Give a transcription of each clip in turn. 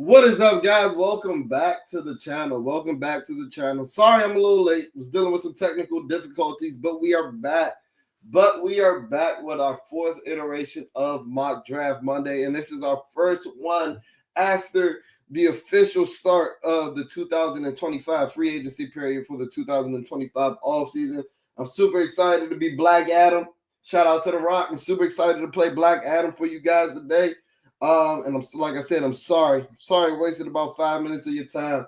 What is up, guys? Welcome back to the channel. Sorry I'm a little late. Was dealing with some technical difficulties, but we are back. We are back with our fourth iteration of Mock Draft Monday, and this is our first one after the official start of the 2025 free agency period for the 2025 offseason. I'm super excited to be Black Adam. Shout out to The Rock. I'm super excited to play Black Adam for you guys today. And I'm like I said, I'm sorry. Wasted about 5 minutes of your time.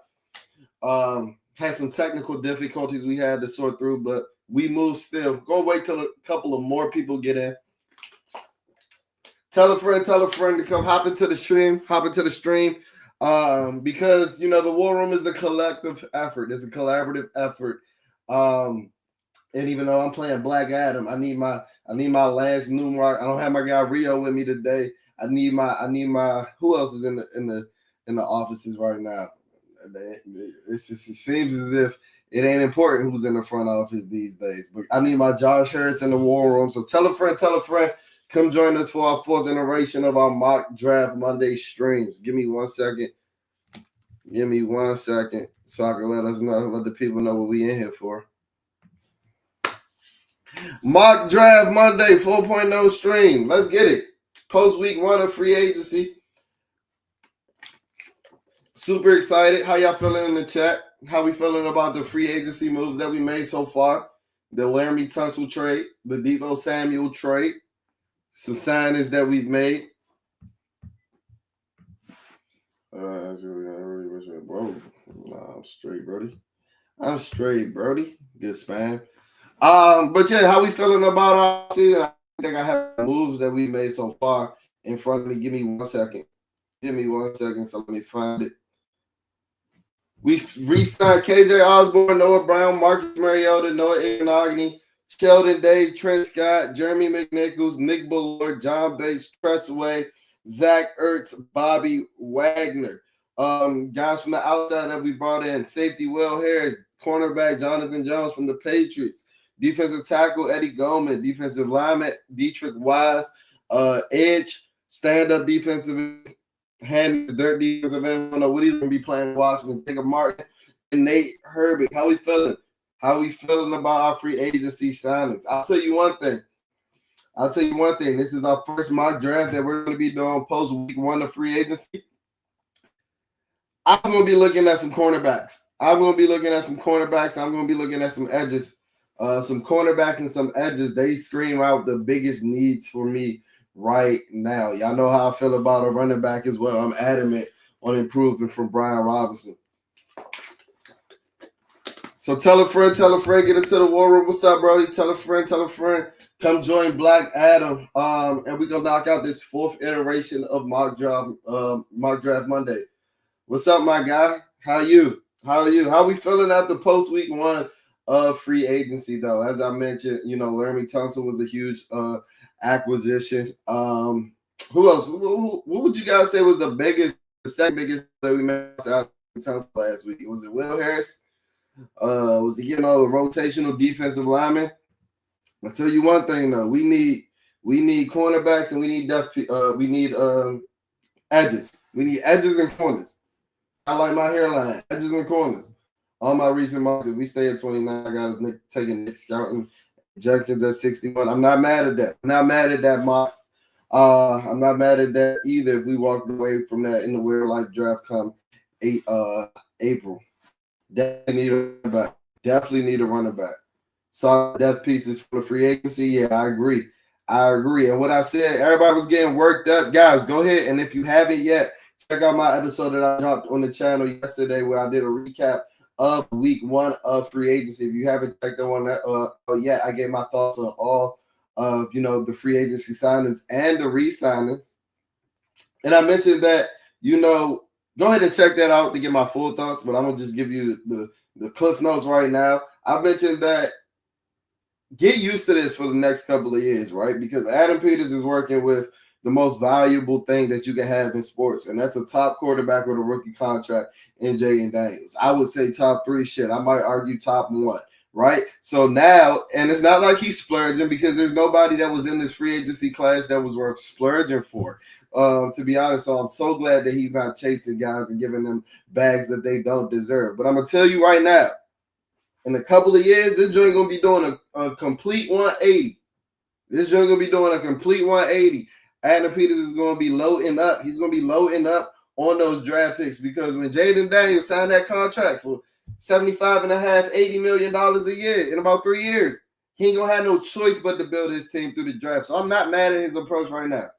Had some technical difficulties we had to sort through, but we moved still. Go wait till a couple of more people get in. Tell a friend to come hop into the stream. Because the War Room is a collective effort. It's a collaborative effort. And even though I'm playing Black Adam, I need my Lance Newmark. I don't have my guy Rio with me today. I need my who else is in the offices right now? It seems as if it ain't important who's in the front office these days. But I need my Josh Harris in the War Room. So tell a friend, come join us for our fourth iteration of our Mock Draft Monday streams. Give me 1 second. So I can let the people know what we in here for. Mock Draft Monday 4.0 stream. Let's get it. Post week one of free agency. Super excited. How y'all feeling in the chat? How we feeling about the free agency moves that we made so far? The Laramie Tunsil trade, the Deebo Samuel trade, some signings that we've made. I'm straight, Brody. Good spam. But yeah, how we feeling about our season? I think I have moves that we made so far in front of me. Give me 1 second. So let me find it. We re-signed KJ Osborne, Noah Brown, Marcus Mariota, Noah Ignogany, Sheldon Day, Trent Scott, Jeremy McNichols, Nick Ballard, John Bates, Tressway, Zach Ertz, Bobby Wagner. Guys from the outside that we brought in: safety Will Harris, cornerback Jonathan Jones from the Patriots, defensive tackle Eddie Goldman, defensive lineman Dietrich Wise, edge stand-up defensive hand, dirt defensive end. I don't know what he's gonna be playing in Washington. Jacob Martin and Nate Herbig. How we feeling? About our free agency signings? I'll tell you one thing. This is our first mock draft that we're going to be doing post week one of free agency. I'm going to be looking at some cornerbacks. I'm going to be looking at some edges. Some cornerbacks and some edges. They scream out the biggest needs for me right now. Y'all know how I feel about a running back as well. I'm adamant on improving from Brian Robinson. So tell a friend, get into the War Room. What's up, bro? Tell a friend. Come join Black Adam. And we're going to knock out this fourth iteration of Mock Draft Monday. What's up, my guy? How you? How we feeling after post week one of free agency, though? As I mentioned, Laramie Tunsil was a huge acquisition. Who else? What would you guys say was the second biggest that we made out of Tunsil last week? Was it Will Harris? Was he getting all the rotational defensive linemen? I'll tell you one thing though, we need cornerbacks and we need edges. We need edges and corners. I like my hairline, edges and corners. All my recent months, if we stay at 29, I got Nick taking Nick Scouting, Jenkins at 61. I'm not mad at that. Mock. I'm not mad at that either if we walk away from that in the Weird Life draft come April. Definitely need a running back. Solid depth pieces for the free agency. Yeah, I agree. And what I said, everybody was getting worked up. Guys, go ahead. And if you haven't yet, check out my episode that I dropped on the channel yesterday where I did a recap of week one of free agency. If you haven't checked on that yet, I gave my thoughts on all of the free agency signings and the re-signings. And I mentioned that, go ahead and check that out to get my full thoughts, but I'm going to just give you the cliff notes right now. I mentioned that get used to this for the next couple of years, right? Because Adam Peters is working with the most valuable thing that you can have in sports, and that's a top quarterback with a rookie contract in Jaden Daniels. I would say top three. I might argue top one. right? So now, and it's not like he's splurging because there's nobody that was in this free agency class that was worth splurging for. To be honest, so I'm so glad that he's not chasing guys and giving them bags that they don't deserve. But I'm gonna tell you right now, in a couple of years, this joint gonna be doing a complete 180. This joint gonna be doing a complete 180. Adam Peters is gonna be loading up. He's gonna be loading up on those draft picks because when Jaden Daniels signed that contract for 75 and a half, $80 million a year in about 3 years, he ain't gonna have no choice but to build his team through the draft. So I'm not mad at his approach right now.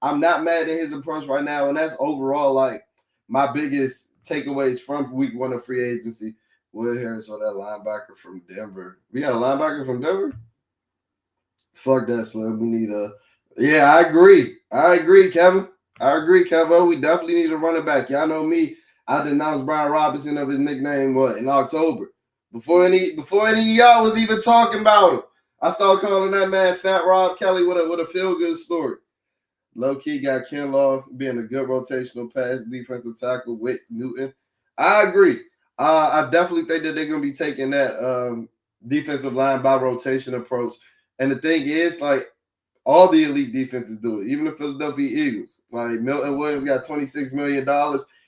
I'm not mad at his approach right now, and that's overall like my biggest takeaways from week 1 of free agency. Will Harris or that linebacker from Denver. We got a linebacker from Denver? Fuck that, Slim. We need a. Yeah, I agree. Kevin. I agree, Kevin. We definitely need a running back. Y'all know me. I denounced Brian Robinson of his nickname in October. Before any of y'all was even talking about him, I started calling that man Fat Rob Kelly with a feel good story. Low key got Kinlaw being a good rotational pass defensive tackle with Newton. I agree. I definitely think that they're going to be taking that defensive line by rotation approach. And the thing is, like, all the elite defenses do it, even the Philadelphia Eagles. Like, Milton Williams got $26 million.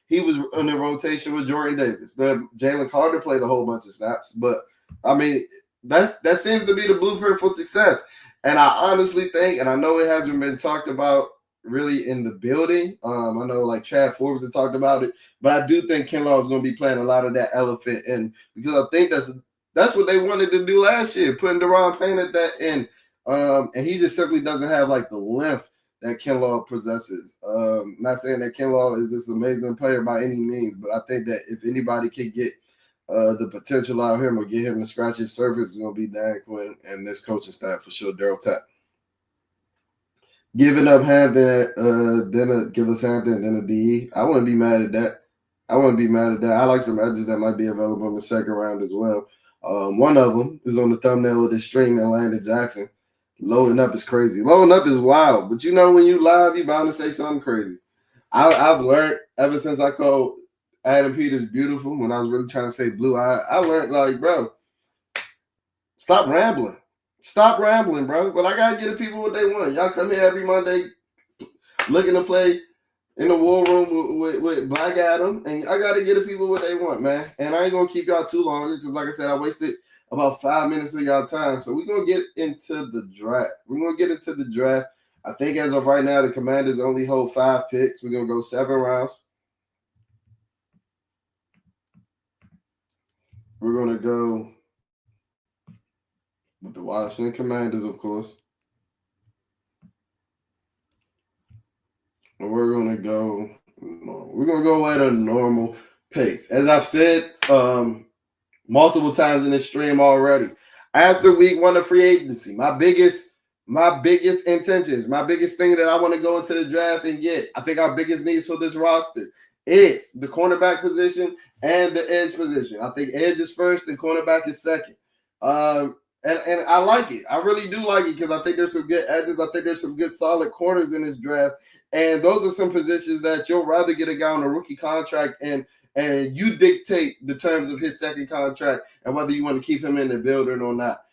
He was in the rotation with Jordan Davis. Then Jalen Carter played a whole bunch of snaps. But, I mean, that seems to be the blueprint for success. And I honestly think, and I know it hasn't been talked about really in the building. I know like Chad Forbes had talked about it, but I do think Kinlaw is going to be playing a lot of that elephant in because I think that's what they wanted to do last year, putting Deron Payne at that end. And he just simply doesn't have like the length that Kinlaw possesses. Not saying that Kinlaw is this amazing player by any means, but I think that if anybody can get the potential out of him or get him to scratch his surface, it's going to be Dan Quinn and this coaching staff for sure. Daryl Tapp. Giving up Hampton, then give us Hampton, then a DE. I wouldn't be mad at that. I like some edges that might be available in the second round as well. One of them is on the thumbnail of this stream, and Landon Jackson. Loading up is crazy. Loading up is wild. But you know when you live, you're bound to say something crazy. I've learned ever since I called Adam Peters beautiful when I was really trying to say blue. I learned, like, bro, stop rambling. Stop rambling, bro. But I got to get the people what they want. Y'all come here every Monday looking to play in the war room with Black Adam, and I got to get the people what they want, man. And I ain't going to keep y'all too long because, like I said, I wasted about 5 minutes of y'all time. So we're going to get into the draft. I think as of right now, the Commanders only hold 5 picks. We're going to go 7 rounds. We're going to go with the Washington Commanders, of course. And we're going to go at a normal pace. As I've said multiple times in this stream already, after week 1 of free agency, my biggest intentions, my biggest thing that I want to go into the draft and get, I think our biggest needs for this roster is the cornerback position and the edge position. I think edge is first and cornerback is second. And I like it. I really do like it because I think there's some good edges. I think there's some good solid corners in this draft. And those are some positions that you'll rather get a guy on a rookie contract and you dictate the terms of his second contract and whether you want to keep him in the building or not.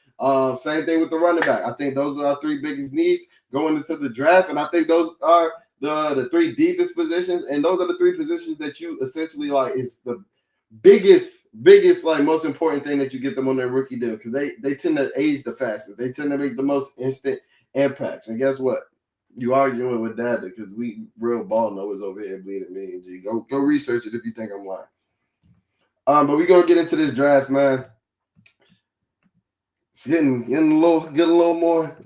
Same thing with the running back. I think those are our 3 biggest needs going into the draft. And I think those are the 3 deepest positions. And those are the 3 positions that you essentially like is the biggest, like most important thing that you get them on their rookie deal because they tend to age the fastest. They tend to make the most instant impacts. And guess what? You arguing with that because we real ball knowers over here bleeding me and G. Go research it if you think I'm lying. But we gonna get into this draft, man. It's getting a little more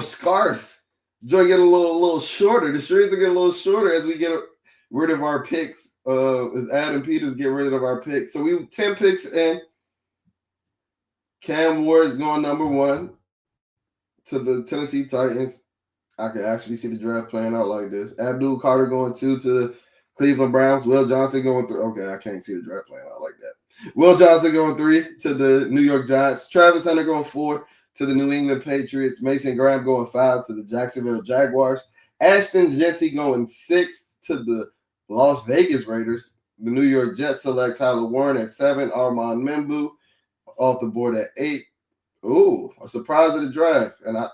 scarce. Joy getting a little shorter. The strings are getting a little shorter as we get rid of our picks. As Adam Peters get rid of our picks. So we 10 picks in. Cam Ward is going number 1 to the Tennessee Titans. I can actually see the draft playing out like this. Abdul Carter going 2 to the Cleveland Browns. Will Johnson going 3. Okay, I can't see the draft playing out like that. Will Johnson going 3 to the New York Giants. Travis Hunter going 4 to the New England Patriots. Mason Graham going 5 to the Jacksonville Jaguars. Ashton Jeanty going 6 to the Las Vegas Raiders. The New York Jets select Tyler Warren at 7, Armand Membu off the board at 8. Ooh, a surprise of the draft. And a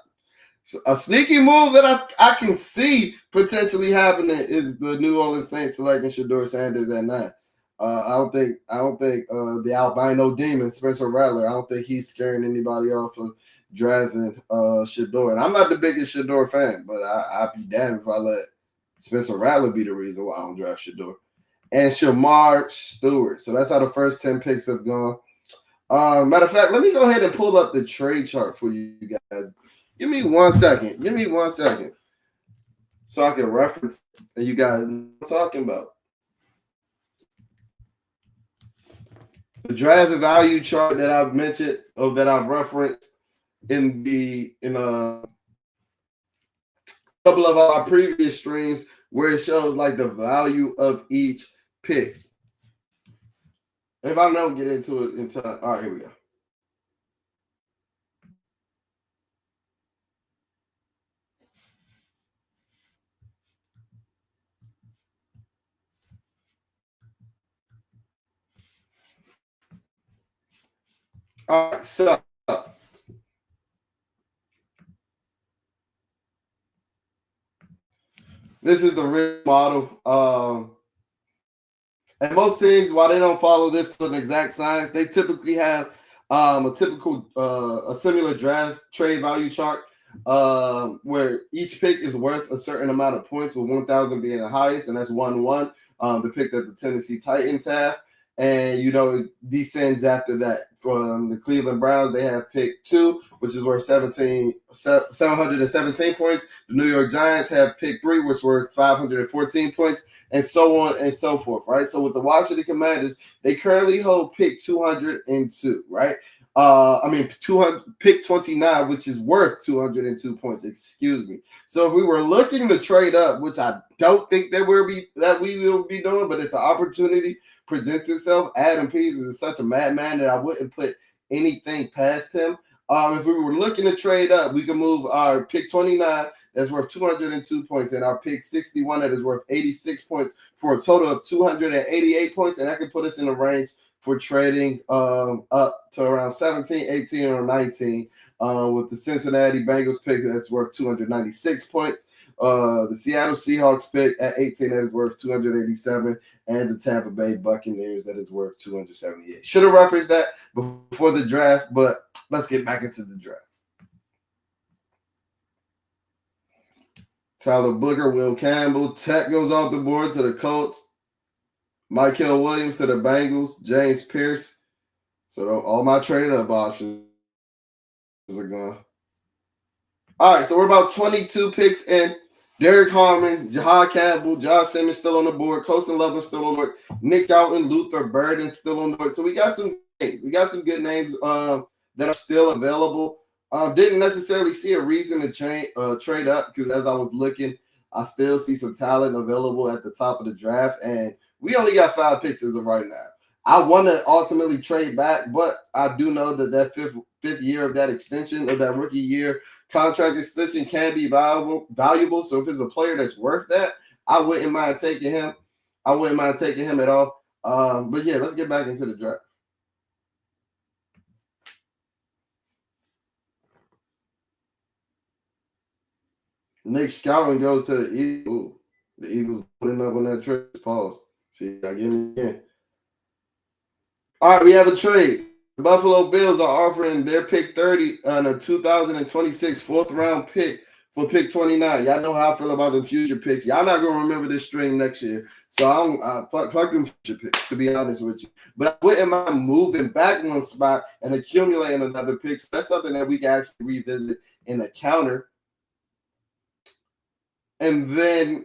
sneaky move that I can see potentially happening is the New Orleans Saints selecting Shedeur Sanders at 9. I don't think the albino demon Spencer Rattler. I don't think he's scaring anybody off of drafting Shedeur. And I'm not the biggest Shedeur fan, but I'd be damned if I let Spencer Rattler be the reason why I don't draft Shedeur. And Shamar Stewart. So that's how the first 10 picks have gone. Matter of fact, let me go ahead and pull up the trade chart for you guys. Give me 1 second. Give me 1 second. So I can reference and you guys know what I'm talking about. The draft value chart that I've mentioned or that I've referenced in a couple of our previous streams where it shows like the value of each pick. And if I don't get into it in time, all right, here we go. All right, so this is the real model. And most teams, while they don't follow this to an exact science, they typically have a similar draft trade value chart where each pick is worth a certain amount of points, with 1,000 being the highest, and that's 1-1. The pick that the Tennessee Titans have. And, it descends after that. From the Cleveland Browns, they have pick 2, which is worth 717 points. The New York Giants have pick 3, which is worth 514 points, and so on and so forth, right? So with the Washington Commanders, they currently hold pick 202, right? Pick 29, which is worth 202 points. Excuse me. So if we were looking to trade up, which I don't think that we will be doing, but if the opportunity presents itself, Adam Pease is such a madman that I wouldn't put anything past him. If we were looking to trade up, we can move our pick 29 that's worth 202 points and our pick 61 that is worth 86 points for a total of 288 points, and that can put us in the range for trading up to around 17, 18, or 19 with the Cincinnati Bengals pick that's worth 296 points. The Seattle Seahawks pick at 18 that is worth 287, and the Tampa Bay Buccaneers that is worth 278. Should have referenced that before the draft, but let's get back into the draft. Tyler Booker, Will Campbell, Tech goes off the board to the Colts. Michael Williams to the Bengals, James Pierce. So all my trade up options are gone. All right, so we're about 22 picks in. Derek Harmon, Jahad Campbell, Josh Simmons still on the board. Colston Loveland still on the board. Nick Dalton, Luther Burden still on the board. So we got some names. We got some good names that are still available. Didn't necessarily see a reason to trade up because as I was looking, I still see some talent available at the top of the draft, and we only got 5 picks as of right now. I want to ultimately trade back, but I do know that fifth year of that extension of that rookie year contract extension can be valuable. So if it's a player that's worth that, I wouldn't mind taking him. I wouldn't mind taking him at all. But yeah, let's get back into the draft. Nick Scouting goes to the Eagles. The Eagles putting up on that trade. Pause. See, I get me again. All right, we have a trade. The Buffalo Bills are offering their pick 30 on a 2026 4th-round pick for pick 29. Y'all know how I feel about the future picks. Y'all not going to remember this string next year. So fuck them future picks, to be honest with you. But I wouldn't mind moving back one spot and accumulating another pick. So that's something that we can actually revisit in a counter. And then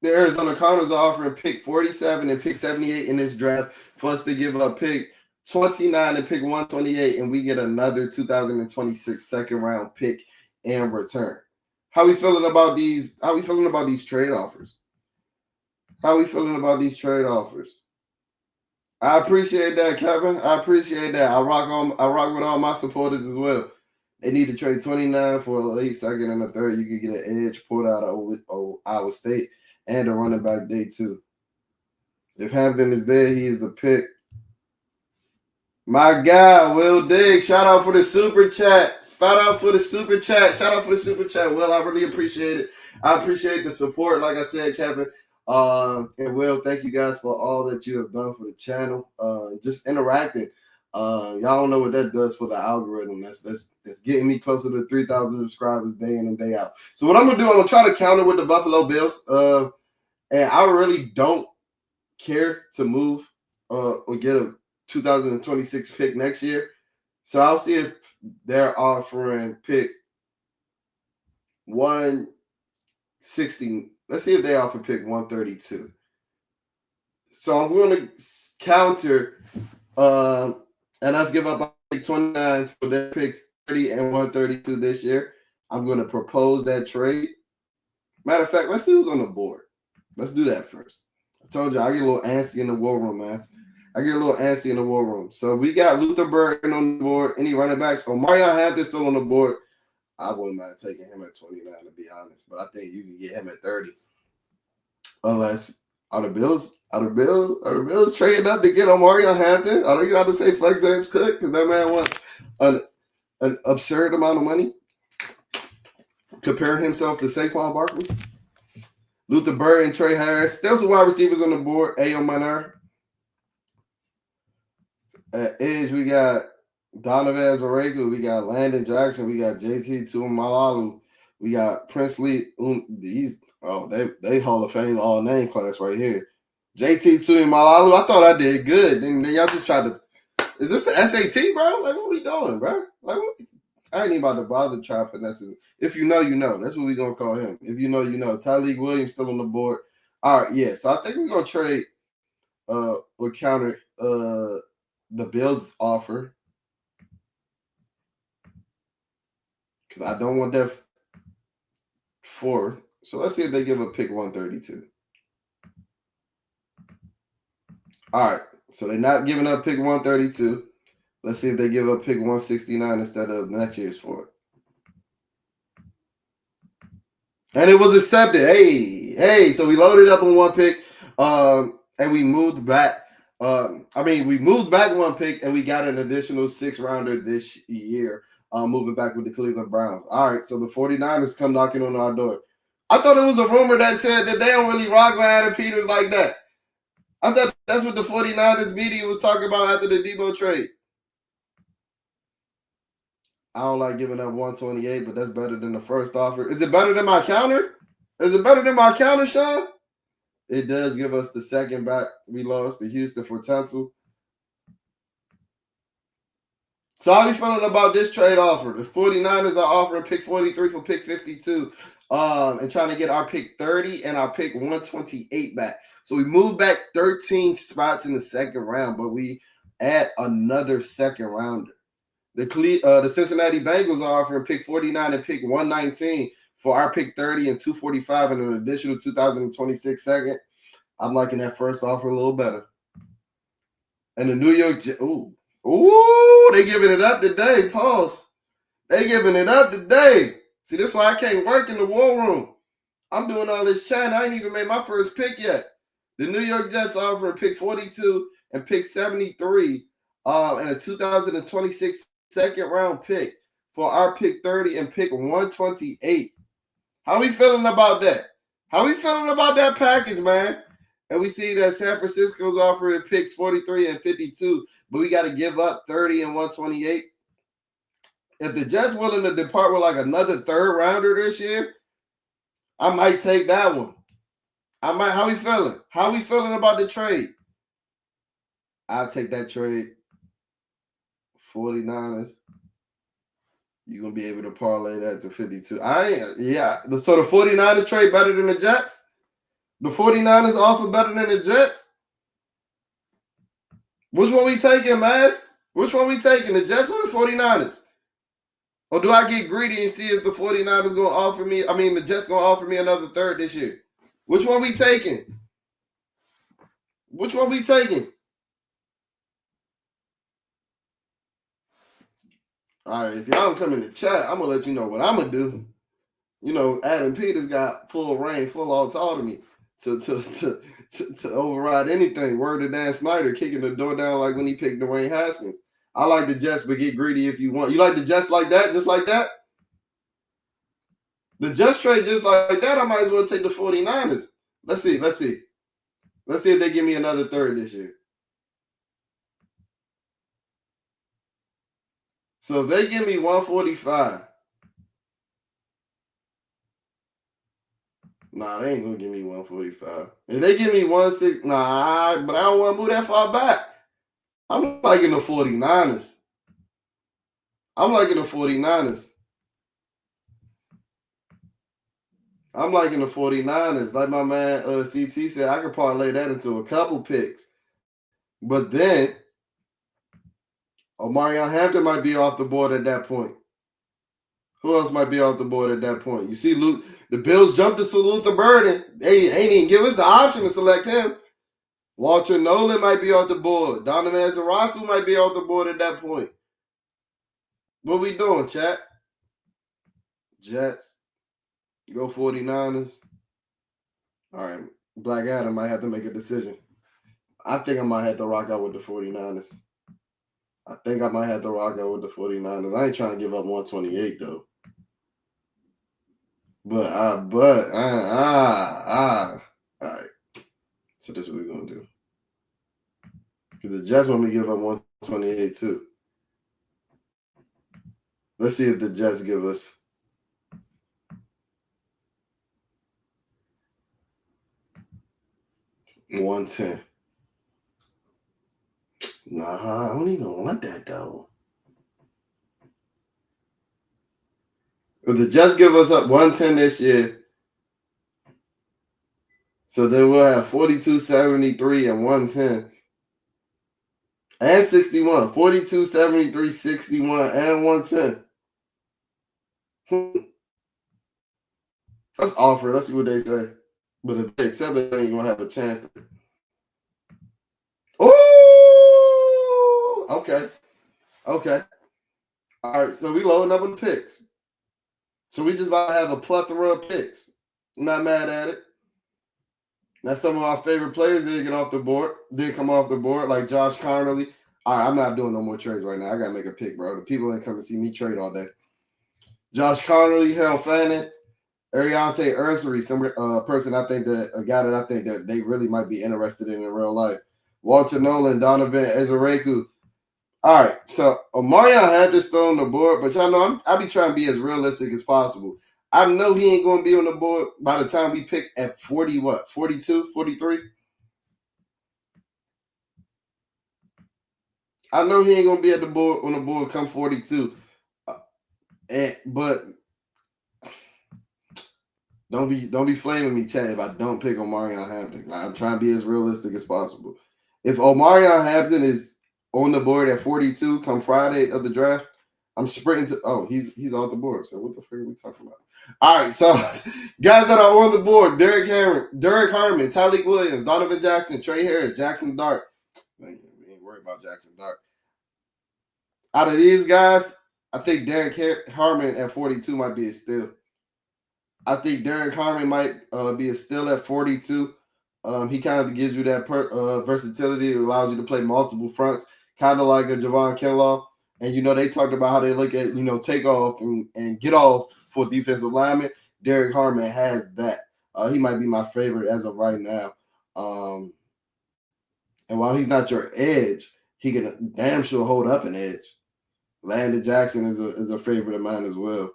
the Arizona Cardinals are offering pick 47 and pick 78 in this draft for us to give up pick 29 and pick 128, and we get another 2026 second-round pick in return. How we feeling about these? How we feeling about these trade offers? How we feeling about these trade offers? I appreciate that, Kevin. I appreciate that. I rock with all my supporters as well. They need to trade 29 for a late second and a third. You could get an edge pulled out of Iowa State and a running back day 2. If Hampton is there, he is the pick. My guy, Will Diggs, shout out for the super chat. Shout out for the super chat. Shout out for the super chat. Will, I really appreciate it. I appreciate the support. Like I said, Kevin, and Will, thank you guys for all that you have done for the channel. Just interacting. Y'all don't know what that does for the algorithm. That's getting me closer to 3,000 subscribers day in and day out. So what I'm gonna do, I'm gonna try to counter with the Buffalo Bills. And I really don't care to move or get a 2026 pick next year. So I'll see if they're offering pick 160. Let's see if they offer pick 132. So I'm going to counter and let's give up pick 29 for their picks 30 and 132 this year. I'm going to propose that trade. Matter of fact, let's see who's on the board. Let's do that first. I told you I get a little antsy in the war room, man. I get a little antsy in the war room. So we got Luther Burden on the board. Any running backs? Oh, Marion Hampton still on the board. I wouldn't mind taking him at 29, to be honest. But I think you can get him at 30. Unless are the Bills trading up to get on Marion Hampton? Are they got to say flex James Cook? Because that man wants an absurd amount of money. Comparing himself to Saquon Barkley. Luther Burden, Trey Harris. Still some wide receivers on the board. Ayo Minor. At edge, we got Donovan Zaregu, we got Landon Jackson, we got JT Tuimoloau, we got Princely. They Hall of Fame all name class right here. JT Tuimoloau, I thought I did good. Then y'all just tried to. Is this the SAT, bro? Like, what we doing, bro? Like, I ain't even about to bother trying to finesse it. If you know, you know. That's what we gonna call him. If you know, you know. Tyleek Williams still on the board. All right, yeah. So I think we're gonna trade or counter the Bills offer, because I don't want that fourth. So let's see if they give a pick 132. All right. So they're not giving up pick 132. Let's see if they give up pick 169 instead of next year's for it. And it was accepted. Hey. So we loaded up on one pick, and we moved back. We moved back one pick and we got an additional 6th rounder this year, moving back with the Cleveland Browns. All right, so the 49ers come knocking on our door. I thought it was a rumor that said that they don't really rock with Adam Peters like that. I thought that's what the 49ers media was talking about after the Debo trade. I don't like giving up 128, but that's better than the first offer. Is it better than my counter? Is it better than my counter, Sean? It does give us the second back. We lost to Houston for Tunsil. So how are you feeling about this trade offer? The 49ers are offering pick 43 for pick 52 and trying to get our pick 30 and our pick 128 back. So we moved back 13 spots in the second round, but we add another second rounder. The Cincinnati Bengals are offering pick 49 and pick 119 for our pick 30 and 245 and an additional 2026 second. I'm liking that first offer a little better. And the New York Jets, they giving it up today. Pause. They giving it up today. See, that's why I can't work in the war room. I'm doing all this chatting. I ain't even made my first pick yet. The New York Jets offering pick 42 and pick 73 and a 2026 second round pick for our pick 30 and pick 128. How we feeling about that? How we feeling about that package, man? And we see that San Francisco's offering picks 43 and 52, but we got to give up 30 and 128. If the Jets willing to depart with like another third rounder this year, I might take that one. How we feeling? How we feeling about the trade? I'll take that trade. 49ers. You're going to be able to parlay that to 52. So the 49ers trade better than the Jets? The 49ers offer better than the Jets? Which one we taking, man? Which one we taking, the Jets or the 49ers? Or do I get greedy and see if the 49ers going to offer me, the Jets going to offer me another third this year? Which one we taking? Which one we taking? All right, if y'all don't come in the chat, I'm going to let you know what I'm going to do. You know, Adam Peters got full reign, full autonomy to to override anything. Word to Dan Snyder kicking the door down like when he picked Dwayne Haskins. I like the Jets, but get greedy if you want. You like the Jets like that, just like that? The Jets trade just like that, I might as well take the 49ers. Let's see. Let's see if they give me another third this year. So if they give me 145. Nah, they ain't gonna give me 145. If they give me 16, nah, but I don't want to move that far back. I'm liking the 49ers. I'm liking the 49ers. I'm liking the 49ers. Like my man CT said, I could parlay that into a couple picks. But then Omarion Hampton might be off the board at that point. Who else might be off the board at that point? You see, Luke, the Bills jumped to Luther Burden. They ain't even give us the option to select him. Walter Nolan might be off the board. Donovan Zaraku might be off the board at that point. What we doing, chat? Jets. Go 49ers. All right. Black Adam might have to make a decision. I think I might have to rock out with the 49ers. I think I might have to rock out with the 49ers. I ain't trying to give up 128, though. All right. So this is what we're going to do. Because the Jets want me to give up 128, too. Let's see if the Jets give us 110. Nah, I don't even want that, though. If the Jets give us up 110 this year, so then we'll have 42, 73, and 110. And 61. 42, 73, 61, and 110. Let's offer. Let's see what they say. But if they accept it, they ain't going to have a chance to. Oh, okay. Okay. All right, so we loading up on the picks. So we just about to have a plethora of picks. I'm not mad at it. Now some of our favorite players did come off the board, like Josh Connerly. All right, I'm not doing no more trades right now. I gotta make a pick, bro. The people ain't come to see me trade all day. Josh Connerly, Harold Fannin, Ariante Ursery, some person a guy that I think that they really might be interested in real life. Walter Nolan, Donovan Ezereku. All right, so Omarion had this still on the board, but y'all know I be trying to be as realistic as possible. I know he ain't going to be on the board by the time we pick at 40, 42, 43? I know he ain't going to be on the board come 42. But don't be flaming me, Chad, if I don't pick Omarion Hampton. I'm trying to be as realistic as possible. If Omarion Hampton is on the board at 42 come Friday of the draft, I'm sprinting to he's off the board. So what the fuck are we talking about? All right, so guys that are on the board: Derek Harmon, Tyleek Williams, Donovan Jackson, Trey Harris, Jackson Dart. Man, we ain't worried about Jackson Dart. Out of these guys, I think Derek Harmon at 42 might be a steal. I think Derek Harmon might be a steal at 42. He kind of gives you that versatility. It allows you to play multiple fronts, kind of like a Javon Kinlaw. And, they talked about how they look at, take off and get off for defensive linemen. Derek Harmon has that. He might be my favorite as of right now. And while he's not your edge, he can damn sure hold up an edge. Landon Jackson is a favorite of mine as well.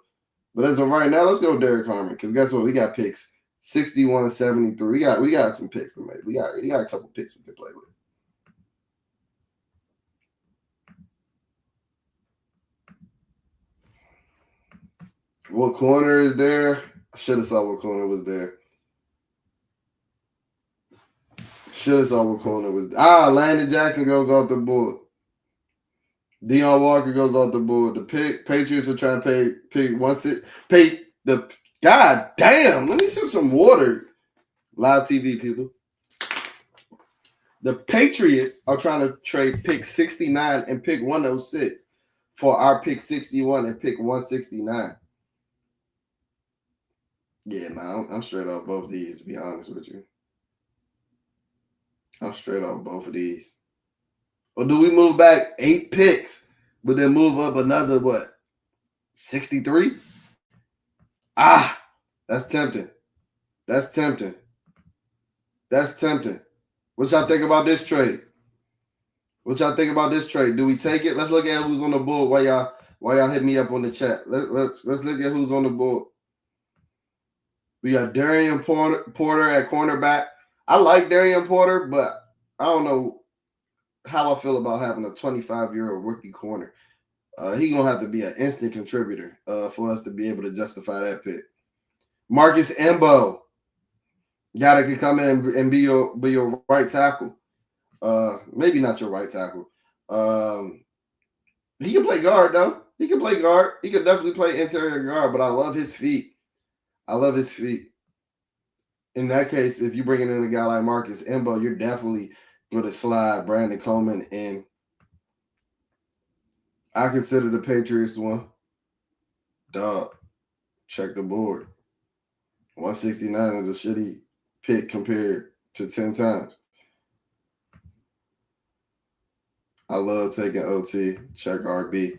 But as of right now, let's go Derek Harmon, because guess what? We got picks 61, 73. We got some picks to make. We got a couple picks we can play with. What corner is there? I should have saw what corner was there. Landon Jackson goes off the board. Deion Walker goes off the board. The Patriots are trying to pay the God damn. Let me sip some water. Live TV people. The Patriots are trying to trade pick 69 and pick 106 for our pick 61 and pick 169. Yeah, I'm straight off both these, to be honest with you. I'm straight off both of these. Or do we move back 8 picks, but then move up another what? 63? Ah, that's tempting. That's tempting. That's tempting. What y'all think about this trade? What y'all think about this trade? Do we take it? Let's look at who's on the board while y'all hit me up on the chat. Let's look at who's on the board. We got Darian Porter at cornerback. I like Darian Porter, but I don't know how I feel about having a 25-year-old rookie corner. He gonna have to be an instant contributor for us to be able to justify that pick. Marcus Embo, guy that could come in and be your right tackle. Maybe not your right tackle. He can play guard though. He can play guard. He can definitely play interior guard. But I love his feet. I love his feet. In that case, if you're bringing in a guy like Marcus Embo, you're definitely going to slide Brandon Coleman in. I consider the Patriots one. Dog, check the board. 169 is a shitty pick compared to 10 times. I love taking OT. Check RB.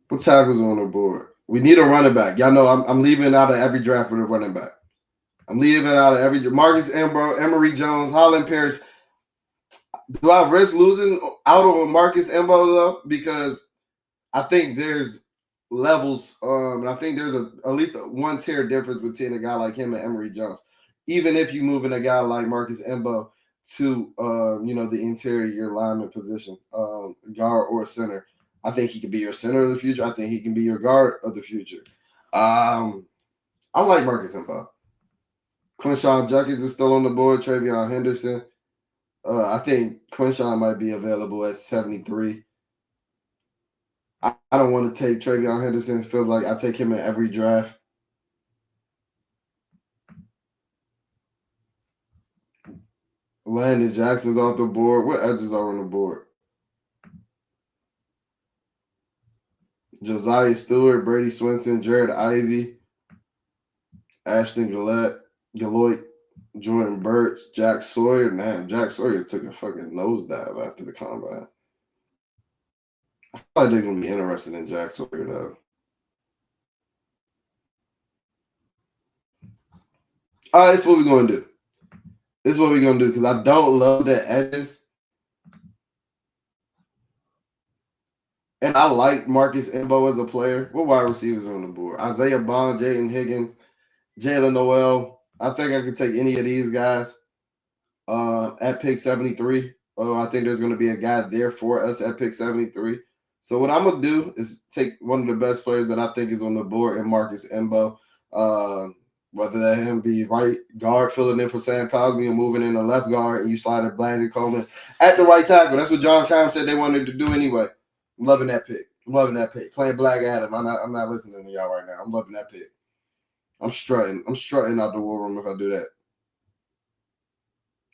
What tackles on the board? We need a running back. Y'all know I'm leaving out of every draft for the running back. I'm leaving out of every Marcus Embo, Emory Jones, Holland Pierce. Do I risk losing out on Marcus Embo though? Because I think there's levels, and I think there's at least a one tier difference between a guy like him and Emory Jones. Even if you move in a guy like Marcus Embo to the interior lineman position, guard or center, I think he could be your center of the future. I think he can be your guard of the future. I like Marcus Embo. Quinshawn Judkins is still on the board. Travion Henderson. I think Quinshawn might be available at 73. I don't want to take Travion Henderson. It feels like I take him in every draft. Landon Jackson's off the board. What edges are on the board? Josiah Stewart, Brady Swinson, Jared Ivey, Ashton Galloit, Jordan Burch, Jack Sawyer. Man, Jack Sawyer took a fucking nosedive after the combine. I feel like they're going to be interested in Jack Sawyer, though. All right, this is what we're going to do. This is what we're going to do because I don't love the edges. And I like Marcus Embo as a player. What wide receivers are on the board? Isaiah Bond, Jaden Higgins, Jalen Noel. I think I could take any of these guys at pick 73. I think there's going to be a guy there for us at pick 73. So what I'm going to do is take one of the best players that I think is on the board in Marcus Embo. Whether that him be right guard filling in for Sam Cosmi and moving in the left guard and you slide a Brandon Coleman at the right tackle. That's what John Keim said they wanted to do anyway. I'm loving that pick. I'm loving that pick. Playing Black Adam. I'm not listening to y'all right now. I'm loving that pick. I'm strutting. I'm strutting out the war room if I do that.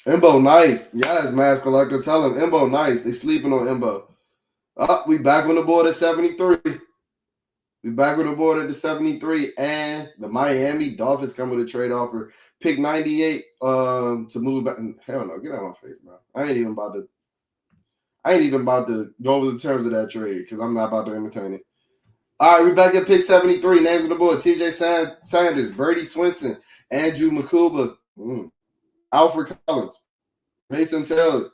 Embo nice. Yes, Mass Collector. Tell him Embo nice. They sleeping on Embo. We back on the board at 73. We back on the board at the 73. And the Miami Dolphins come with a trade offer. Pick 98 to move back. Hell no, get out of my face, bro. I ain't even about to go over the terms of that trade because I'm not about to entertain it. All right, we're back at pick 73. Names on the board. TJ Sanders, Brady Swinson, Andrew Makuba, Alfred Collins, Mason Taylor.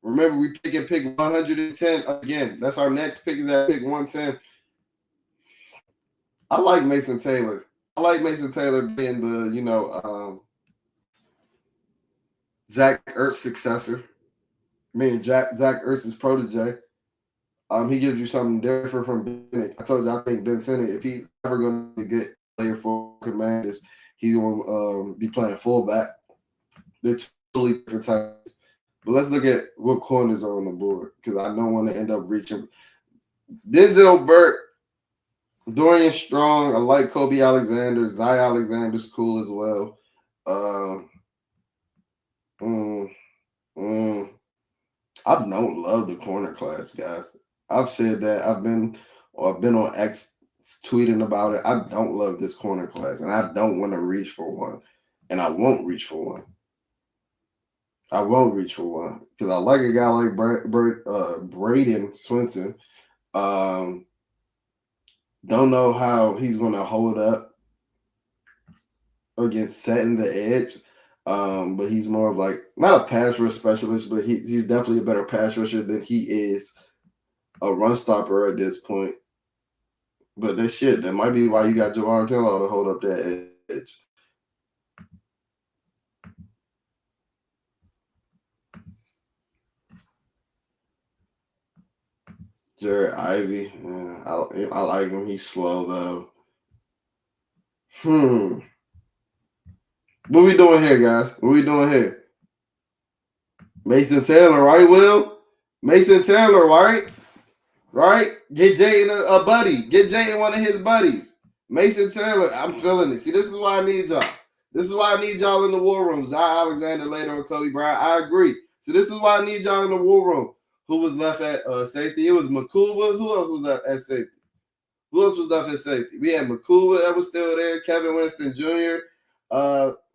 Remember, we pick 110 again. That's our next pick is at pick 110. I like Mason Taylor. I like Mason Taylor being the, Zach Ertz successor. Zach Ertz's protege. He gives you something different from Ben Sinnott. I told you I think Ben Sinnott, if he's ever going to be a good player for Commanders, he's going to be playing fullback. They're totally different types. But let's look at what corners are on the board because I don't want to end up reaching. Denzel Burt, Dorian Strong. I like Kobe Alexander. Zy Alexander's cool as well. I don't love the corner class, guys. I've said that. I've been on X tweeting about it. I don't love this corner class, and I don't want to reach for one, and I won't reach for one. I won't reach for one because I like a guy like Braden Swinson. Don't know how he's going to hold up against setting the edge. But he's more of like not a pass rush specialist, but he's definitely a better pass rusher than he is a run stopper at this point. But that might be why you got Javon Kinlaw to hold up that edge. Jared Ivey, I like him. He's slow though. What we doing here, guys? What we doing here? Mason Taylor, right, Will? Mason Taylor, right? Right? Get Jay a buddy. Get Jay and one of his buddies. Mason Taylor, I'm feeling it. See, this is why I need y'all. This is why I need y'all in the war room. Zai Alexander later on Kobe Bryant. I agree. So this is why I need y'all in the war room. Who was left at safety? It was Makuba. Who else was at safety? Who else was left at safety? We had Makuba that was still there. Kevin Winston Jr.,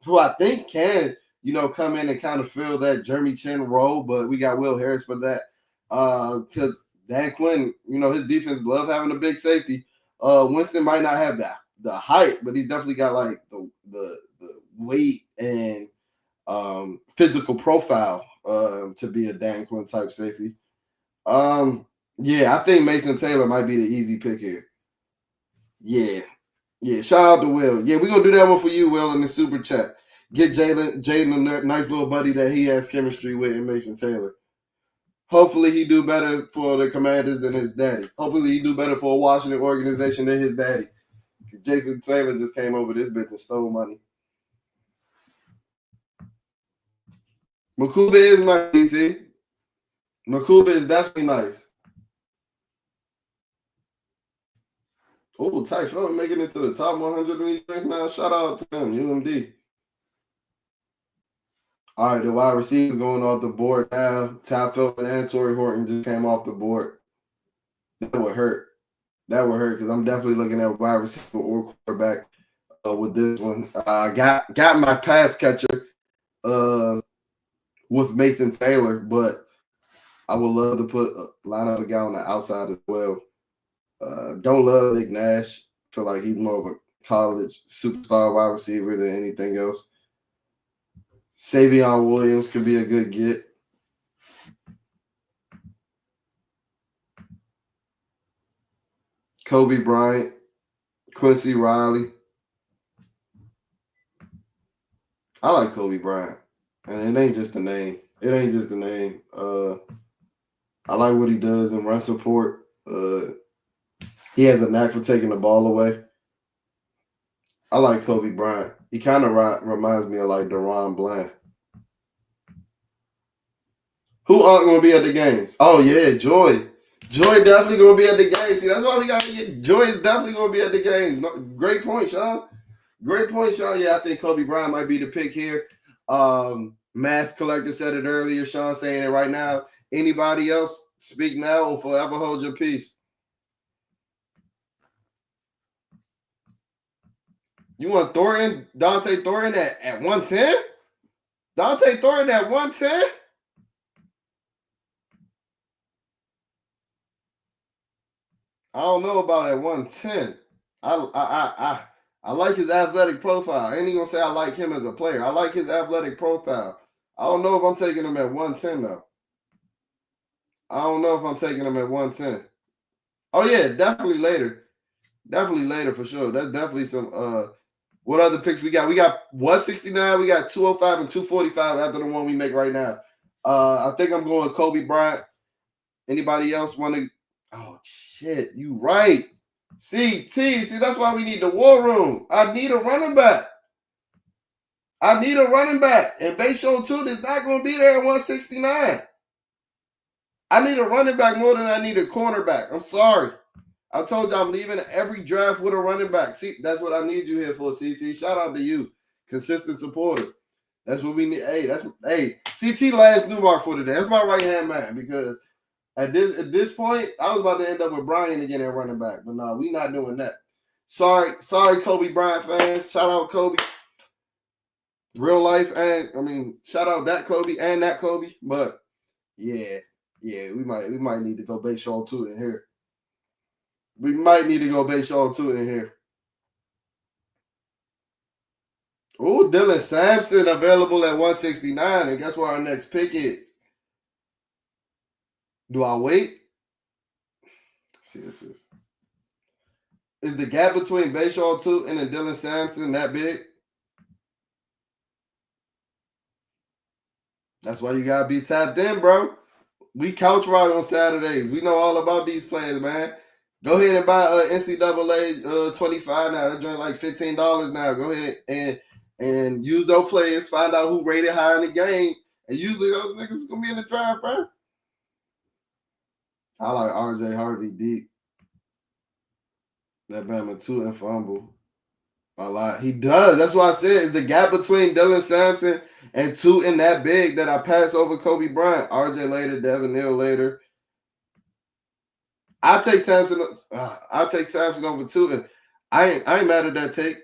who I think can, come in and kind of fill that Jeremy Chin role, but we got Will Harris for that. Because Dan Quinn, his defense love having a big safety. Winston might not have the height, but he's definitely got like the weight and physical profile to be a Dan Quinn type safety. Yeah, I think Mason Taylor might be the easy pick here. Yeah. Shout out to Will. Yeah, we're gonna do that one for you, Will, in the super chat. Get Jaden a nice little buddy that he has chemistry with in Mason Taylor. Hopefully he do better for the Commanders than his daddy. Hopefully he do better for a Washington organization than his daddy. Jason Taylor just came over this bitch and stole money. Makuba is nice, DT. Makuba is definitely nice. Oh, Typhon making it to the top 100 of these things now. Shout out to him, UMD. All right, the wide receivers going off the board now. Ty Philbin and Torrey Horton just came off the board. That would hurt. Because I'm definitely looking at wide receiver or quarterback with this one. I got my pass catcher with Mason Taylor, but I would love to line up a guy on the outside as well. Don't love Nick Nash. Feel like he's more of a college superstar wide receiver than anything else. Savion Williams could be a good get. Kobe Bryant, Quincy Riley. I like Kobe Bryant. And it ain't just a name. I like what he does in run support. He has a knack for taking the ball away. I like Kobe Bryant. He kind of reminds me of like Deron Bland. Who aren't going to be at the games? Oh, yeah, Joy. Joy definitely going to be at the games. See, that's why we got to get Joy is definitely going to be at the games. No, great point, Sean. Yeah, I think Kobe Bryant might be the pick here. Mass Collector said it earlier. Sean saying it right now. Anybody else? Speak now or forever hold your peace. You want Dante Thornton at 110? Dante Thornton at 110? I don't know about at 110. I like his athletic profile. I ain't even gonna say I like him as a player. I like his athletic profile. I don't know if I'm taking him at 110 though. I don't know if I'm taking him at 110. Oh yeah, definitely later. Definitely later for sure. That's definitely some what other picks we got? We got 169, we got 205 and 245 after the one we make right now. I think I'm going Kobe Bryant. Anybody else want to? Oh shit, you right. See, that's why we need the war room. I need a running back. And Bayshore 2 is not going to be there at 169. I need a running back more than I need a cornerback. I'm sorry. I told you I'm leaving every draft with a running back. See, that's what I need you here for, CT. Shout out to you. Consistent supporter. That's what we need. Hey, CT Lance Newmark for today. That's my right-hand man because at this point, I was about to end up with Brian again at running back. But no, we not doing that. Sorry, Kobe Bryant fans. Shout out Kobe. Real life, and I mean, shout out that Kobe and that Kobe, but yeah, we might need to go base all two in here. We might need to go base all two in here. Ooh, Dylan Sampson available at 169, and guess where our next pick is? Do I wait? See, is the gap between Bashaw 2 and then Dylan Sampson that big? That's why you gotta be tapped in, bro. We couch ride on Saturdays. We know all about these players, man. Go ahead and buy NCAA 25 now. That joint like $15 now. Go ahead and use those players. Find out who rated high in the game, and usually those niggas is gonna be in the draft, bro. I like RJ Harvey deep. That Bama 2 and fumble. A lot. He does. That's why I said the gap between Dylan Sampson and 2 in that big that I pass over Kobe Bryant. RJ later, Devin Neal later. I take Sampson. I take Sampson over 2. And I ain't mad at that take.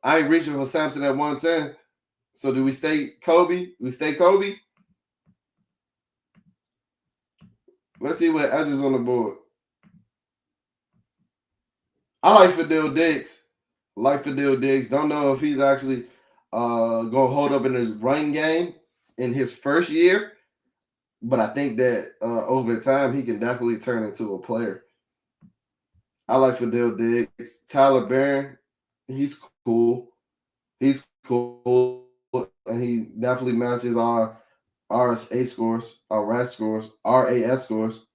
I ain't reaching for Sampson at 110. So do we stay Kobe? We stay Kobe? Let's see what edges on the board. I like Fadil Diggs. Don't know if he's actually going to hold up in his running game in his first year, but I think that over time he can definitely turn into a player. I like Fadil Diggs. Tyler Barron, he's cool. He's cool, and he definitely matches our RSA scores, our RAS scores, RAS scores.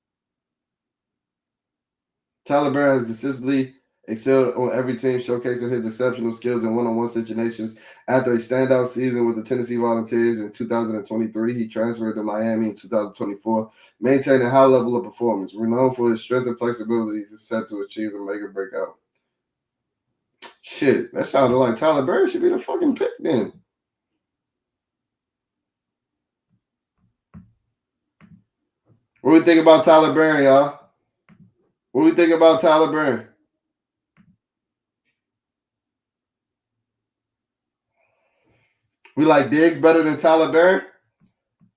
Tyler Barron has consistently excelled on every team, showcasing his exceptional skills in one-on-one situations. After a standout season with the Tennessee Volunteers in 2023, he transferred to Miami in 2024, maintaining a high level of performance. Renowned for his strength and flexibility, he's set to achieve a mega breakout. Shit, that sounded like Tyler Barron should be the fucking pick then. What do we think about Tyler Barron, y'all? What do we think about Tyler Barron? We like Diggs better than Tyler Barron.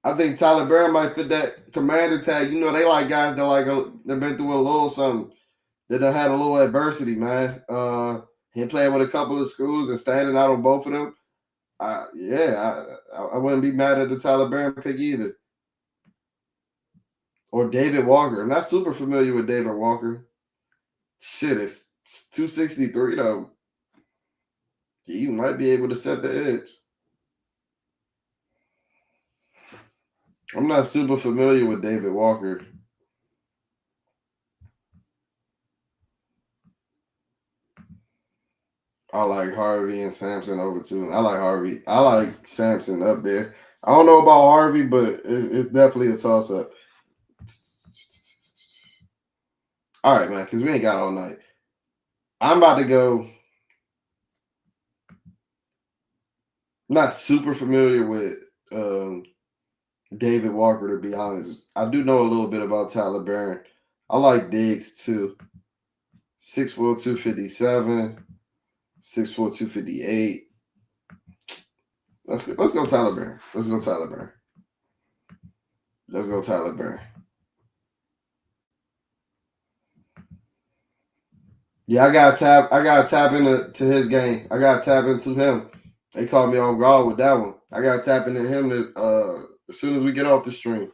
I think Tyler Barron might fit that commander tag. You know, they like guys that they've been through a little something, that done had a little adversity, man. He played with a couple of schools and standing out on both of them. I wouldn't be mad at the Tyler Barron pick either. Or David Walker. I'm not super familiar with David Walker. Shit, it's 263 though. You might be able to set the edge. I'm not super familiar with David Walker. I like Harvey and Sampson over 2. I like Harvey. I like Sampson up there. I don't know about Harvey, but it's definitely a toss up. All right, man, because we ain't got all night. I'm about to go. Not super familiar with David Walker, to be honest. I do know a little bit about Tyler Barron. I like Diggs too. 6'4", 257, 6'4", 258. Let's go Tyler Barron. Let's go Tyler Barron. Let's go Tyler Barron. Yeah, I gotta tap into his game. I gotta tap into him. They caught me on guard with that one. I gotta tap into him as soon as we get off the stream.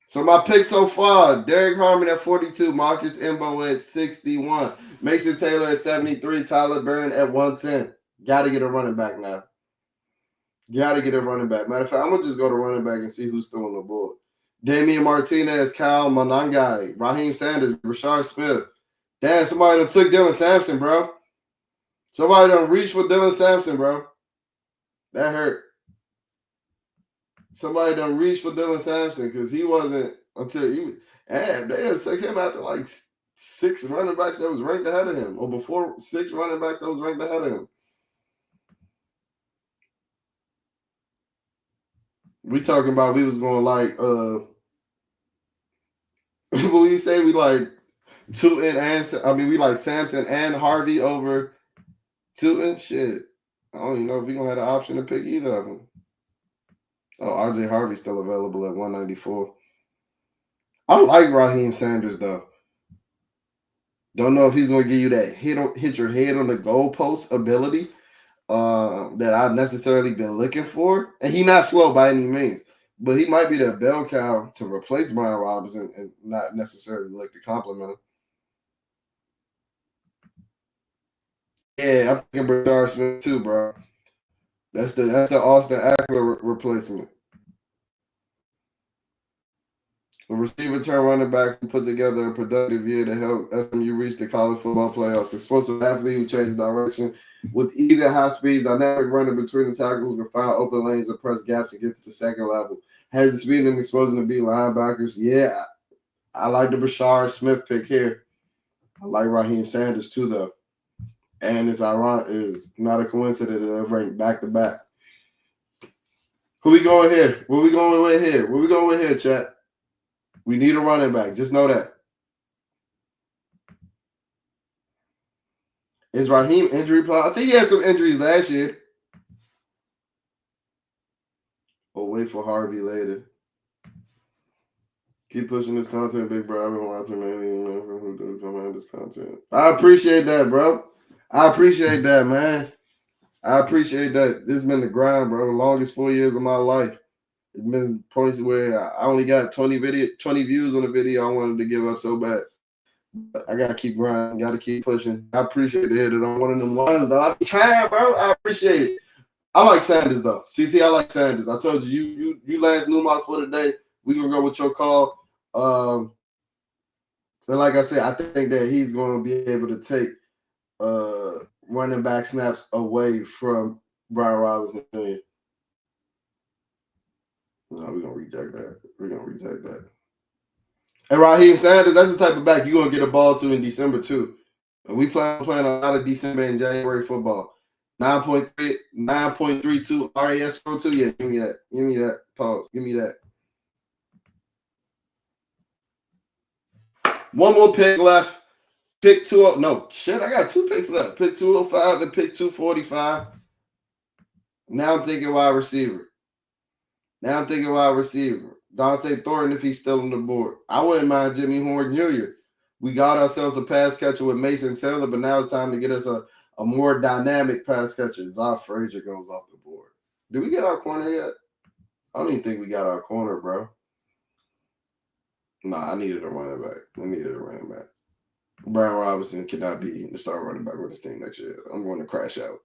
So my pick so far: Derek Harmon at 42, Marcus Imbo at 61, Mason Taylor at 73, Tyler Barron at 110. Got to get a running back now. Got to get a running back. Matter of fact, I'm gonna just go to running back and see who's still on the board. Damian Martinez, Kyle Monangai, Raheem Sanders, Rashard Smith. Damn, somebody done took Dylan Sampson, bro. Somebody done reached for Dylan Sampson, bro. That hurt. Somebody done reached for Dylan Sampson because he wasn't until he. And they done took him after like 6 running backs that was ranked ahead of him, or before 6 running backs that was ranked ahead of him. We talking about we was going like what we say we like we like Sampson and Harvey over Tootin. Shit. I don't even know if we're gonna have the option to pick either of them. Oh, RJ Harvey's still available at 194. I like Raheem Sanders though. Don't know if he's gonna give you that hit your head on the goalpost ability that I've necessarily been looking for. And he's not slow by any means, but he might be the bell cow to replace Brian Robinson and not necessarily look to compliment him. Yeah, I'm thinking Brashard Smith too, bro. That's the Austin Eckler replacement. A receiver turn running back who put together a productive year to help SMU reach the college football playoffs. Explosive athlete who changes direction with ease and high speeds, dynamic running between the tackles who can find open lanes and press gaps and get to the second level. Has the speed and exposure to be linebackers. Yeah, I like the Brashard Smith pick here. I like Raheem Sanders too, though. And it's ironic, it's not a coincidence that they're ranked back to back. Who we going here? Where we going with here? Where we going with here, chat? We need a running back. Just know that. Is Raheem injury problem? I think he had some injuries last year. We'll wait for Harvey later. Keep pushing this content, big bro. I've been watching who do come out this content. I appreciate that, bro. I appreciate that, man. I appreciate that. This has been the grind, bro. The longest 4 years of my life. It's been points where I only got 20 views on the video I wanted to give up so bad. But I gotta keep grinding, gotta keep pushing. I appreciate the hit it on one of them ones, though. I be trying, bro. I appreciate it. I like Sanders though. CT, I like Sanders. I told you, you Lance Newmark for today. We gonna go with your call. And like I said, I think that he's gonna be able to take running back snaps away from Brian Robinson. No, we're gonna reject that. We're gonna reject that. And Raheem Sanders, that's the type of back you're gonna get a ball to in December too. And we playing a lot of December and January football. 9.32 RAS Pro 2. Yeah, give me that. Give me that. Pause. Give me that. One more pick left. Pick 2. No, shit, I got 2 picks left. Pick 205 and pick 245. Now I'm thinking wide receiver. Dante Thornton, if he's still on the board. I wouldn't mind Jimmy Horn Jr. We got ourselves a pass catcher with Mason Taylor, but now it's time to get us a more dynamic pass catcher. Zoff Frazier goes off the board. Did we get our corner yet? I don't even think we got our corner, bro. Nah, I needed a running back. Brian Robinson cannot be the star running back with this team next year. I'm going to crash out.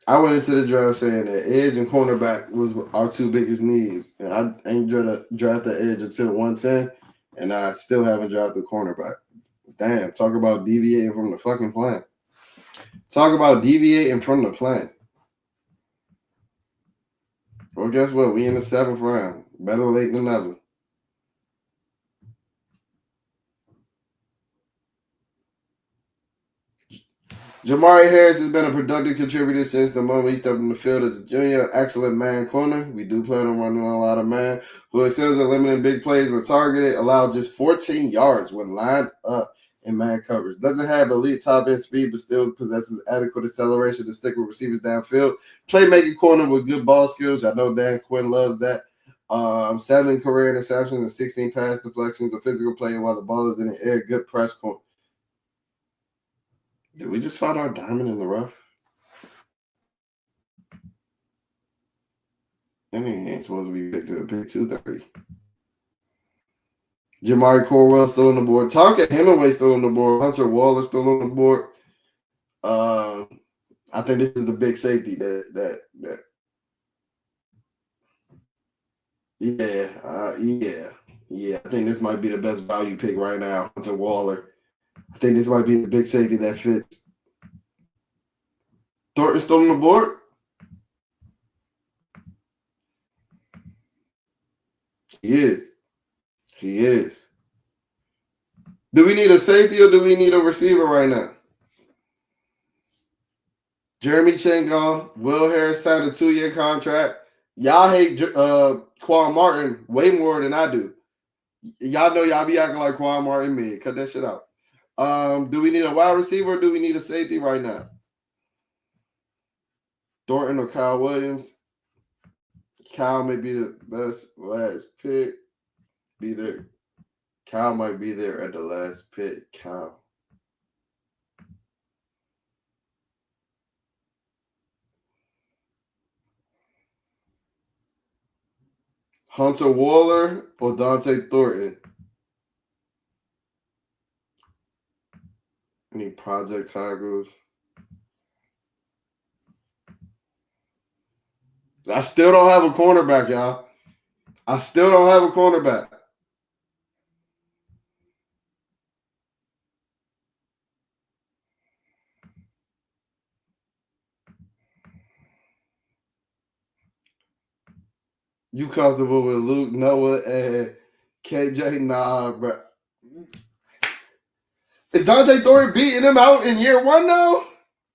I went into the draft saying that edge and cornerback was our 2 biggest needs. And I ain't going to draft the edge until 110, and I still haven't drafted cornerback. Damn, talk about deviating from the fucking plan. Well, guess what? We in the 7th round. Better late than never. Jamari Harris has been a productive contributor since the moment he stepped in the field as a junior. Excellent man corner. We do plan on running a lot of man. Who excels at limiting big plays when targeted. Allowed just 14 yards when lined up in man coverage. Doesn't have elite top end speed, but still possesses adequate acceleration to stick with receivers downfield. Playmaking corner with good ball skills. I know Dan Quinn loves that. 7 career interceptions and 16 pass deflections. A physical player while the ball is in the air. Good press corner. Did we just find our diamond in the rough? I mean, he ain't supposed to be picked to pick 230. Jamari Corwell still on the board. Tonka Hemingway still on the board. Hunter Waller still on the board. I think this is the big safety that yeah. I think this might be the best value pick right now. Hunter Waller. I think this might be the big safety that fits. Thornton still on the board? He is. Do we need a safety or do we need a receiver right now? Jeremy Chengon, Will Harris signed a 2-year contract. Y'all hate Quan Martin way more than I do. Y'all know y'all be acting like Quan Martin mid. Cut that shit out. Do we need a wide receiver or do we need a safety right now? Thornton or Kyle Williams? Kyle may be the best last pick. Be there. Kyle might be there at the last pick. Kyle. Hunter Waller or Dante Thornton? Any project tackles? I still don't have a cornerback, y'all. I still don't have a cornerback. You comfortable with Luke, Noah, and KJ? Nah, bro. Is Dante Thornton beating him out in year one now?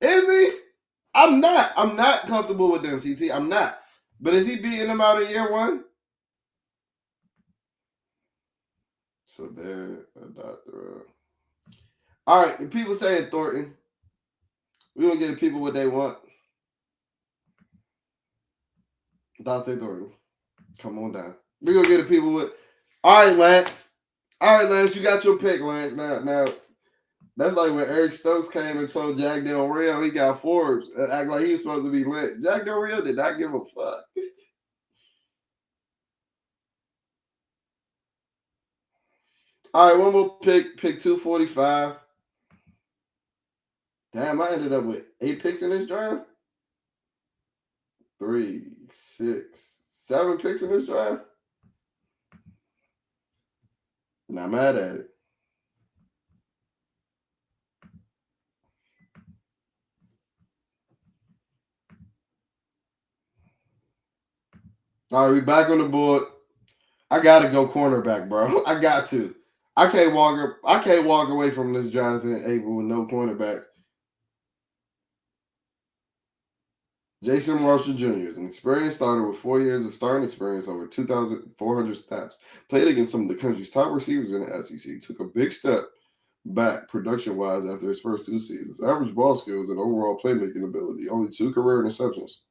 Is he? I'm not. I'm not comfortable with them, CT. I'm not. But is he beating him out in year one? So they're not through. All right, the people saying Thornton. We're gonna get the people what they want. Dante Thornton. Come on down. We're gonna get the people what. All right, Lance. All right, Lance, you got your pick, Lance. Now that's like when Eric Stokes came and told Jack Del Rio he got Forbes and act like he was supposed to be lit. Jack Del Rio did not give a fuck. All right, one more pick 245. Damn, I ended up with 8 picks in this draft. 3, 6, 7 picks in this draft. Not mad at it. All right, we back on the board. I gotta go cornerback, bro. I got to. I can't walk away from this draft in April with no cornerback. Jason Marshall Jr. is an experienced starter with 4 years of starting experience, over 2,400 snaps. Played against some of the country's top receivers in the SEC. Took a big step back production-wise after his first 2 seasons. Average ball skills and overall playmaking ability. Only 2 career interceptions.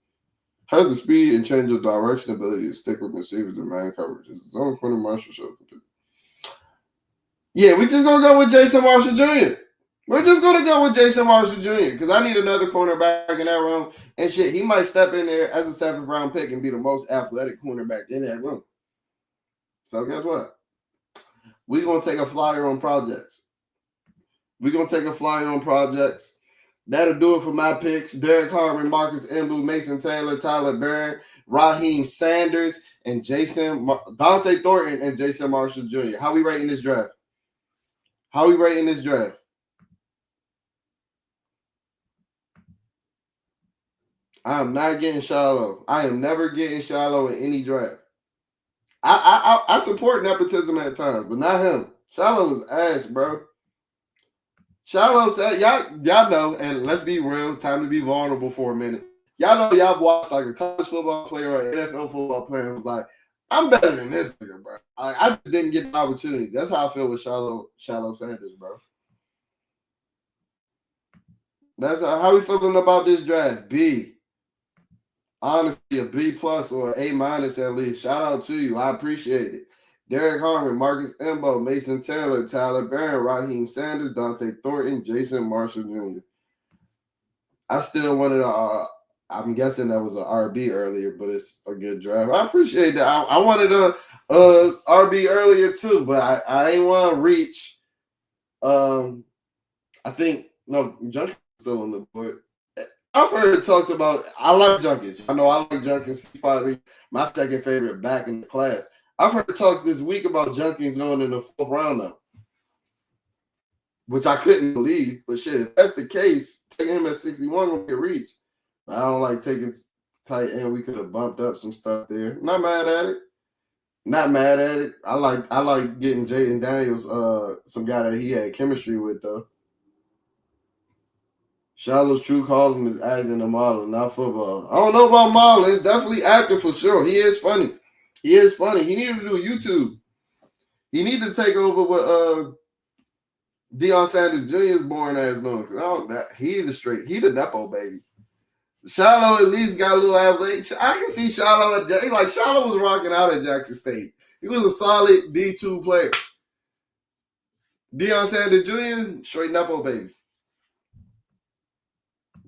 Has the speed and change of direction ability to stick with receivers and man coverage. His own corner Marshall show. Yeah, we just gonna go with Jason Marshall Jr. We're just gonna go with Jason Marshall Jr. because I need another cornerback in that room. And shit, he might step in there as a 7th round pick and be the most athletic cornerback in that room. So guess what? We're gonna take a flyer on projects. That'll do it for my picks. Derek Harmon, Marcus Embu, Mason Taylor, Tyler Barron, Raheem Sanders, and Dante Thornton and Jason Marshall Jr. How we rating this draft? I am not getting shallow. I am never getting shallow in any draft. I support nepotism at times, but not him. Shallow is ass, bro. Shallow said, y'all know, and let's be real, it's time to be vulnerable for a minute. Y'all know y'all watched like a college football player or an NFL football player and was like, I'm better than this nigga, bro. I just didn't get the opportunity. That's how I feel with Shallow Sanders, bro. That's how we feeling about this draft. B. Honestly, a B plus or A minus at least. Shout out to you. I appreciate it. Derek Harmon, Marcus Embo, Mason Taylor, Tyler Barron, Raheem Sanders, Dante Thornton, Jason Marshall Jr. I still wanted I'm guessing that was an RB earlier, but it's a good draft. I appreciate that. I wanted a RB earlier too, but I ain't want to reach. I think Junkins still on the board. I've heard talks about. I like Junkins. I know I like Junkins. He's probably my second favorite back in the class. I've heard talks this week about Junkins going in the 4th round though, which I couldn't believe. But shit, if that's the case, taking him at 61 will get reached. I don't like taking tight end. We could have bumped up some stuff there. Not mad at it. I like getting Jayden Daniels, some guy that he had chemistry with though. Shallow's true calling is acting and modeling, not football. I don't know about modeling. It's definitely acting for sure. He is funny. He needed to do YouTube. He needed to take over with Deion Sanders Jr. is boring ass doing. He the Nepo baby. Shiloh at least got a little athletic. I can see Shiloh like Shiloh was rocking out at Jackson State. He was a solid D2 player. Deion Sanders Jr., straight Nepo baby.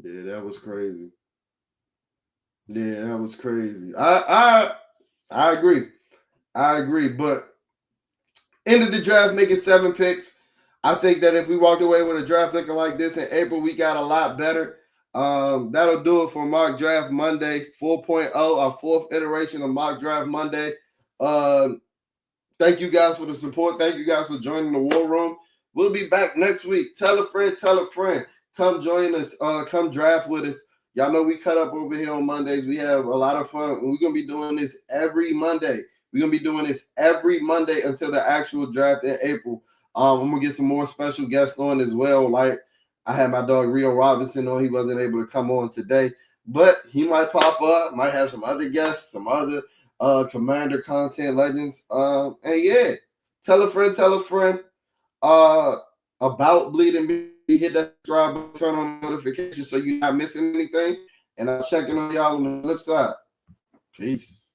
Yeah, that was crazy. Yeah, that was crazy. I agree. I agree. But ended the draft making 7 picks. I think that if we walked away with a draft looking like this in April, we got a lot better. That'll do it for Mock Draft Monday 4.0, our 4th iteration of Mock Draft Monday. Thank you guys for the support. Thank you guys for joining the War Room. We'll be back next week. Tell a friend, tell a friend. Come join us. Come draft with us. Y'all know we cut up over here on Mondays. We have a lot of fun. We're going to be doing this every Monday. We're going to be doing this every Monday until the actual draft in April. I'm going to get some more special guests on as well. Like I had my dog Rio Robinson on. He wasn't able to come on today, but he might pop up. Might have some other guests, some other Commander content legends. And yeah, tell a friend about Bleeding. Hit that subscribe button, turn on notifications so you're not missing anything. And I'll check in on y'all on the flip side. Peace.